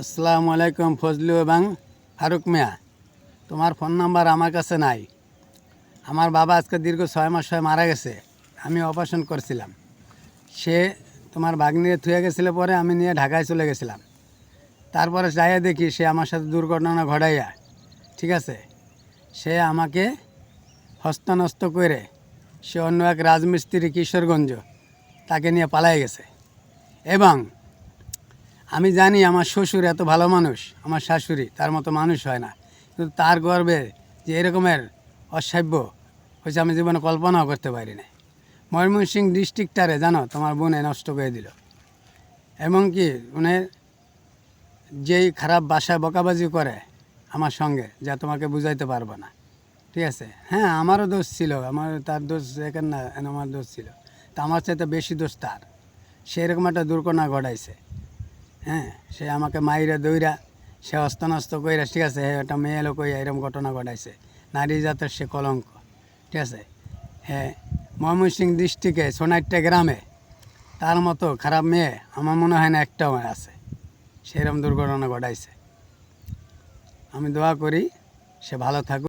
আসসালামু আলাইকুম ফজলু এবং ফারুক মিয়া। তোমার ফোন নাম্বার আমার কাছে নাই। আমার বাবা আজকে দীর্ঘ 6 মাস হয়ে মারা গেছে। আমি অপারেশন করছিলাম। সে তোমার ভাগ্নিরে থুয়ে গেছিলো, পরে আমি নিয়ে ঢাকায় চলে গেছিলাম। তারপরে যাইয়া দেখি সে আমার সাথে দুর্ঘটনা ঘটাইয়া, ঠিক আছে, সে আমাকে হস্তনস্ত করে সে অন্য এক রাজমিস্ত্রি কিশোরগঞ্জ তাকে নিয়ে পালাই গেছে। এবং আমি জানি আমার শ্বশুর এত ভালো মানুষ, আমার শাশুড়ি তার মতো মানুষ হয় না, কিন্তু তার গর্বে যে এরকমের অসভ্য হয়েছে আমি জীবনে কল্পনাও করতে পারি না। ময়মনসিংহ ডিস্ট্রিক্টটারে জানো তোমার বোনে নষ্ট করে দিল। এমনকি উনি যেই খারাপ ভাষায় বকাবাজি করে আমার সঙ্গে, যা তোমাকে বুঝাইতে পারবো না, ঠিক আছে। হ্যাঁ, আমারও দোষ ছিল, আমার তার দোষ এখানে না, আমার দোষ ছিল, তা আমার চাইতে বেশি দোষ তার। সে এরকম একটা দুর্ঘটনা ঘটাইছে। হ্যাঁ, সে আমাকে মাইরা দইরা সে অস্তনস্ত কইরা, ঠিক আছে, একটা মেয়ে লোক এরকম ঘটনা ঘটাইছে। নারী জাতের সে কলঙ্ক, ঠিক আছে। হ্যাঁ, ময়মনসিংহ ডিস্ট্রিক্টে সোনাইট্টা গ্রামে তার মতো খারাপ মেয়ে আমার মনে হয় না একটাও আছে। সেরকম দুর্ঘটনা ঘটাইছে। আমি দোয়া করি সে ভালো থাকুক।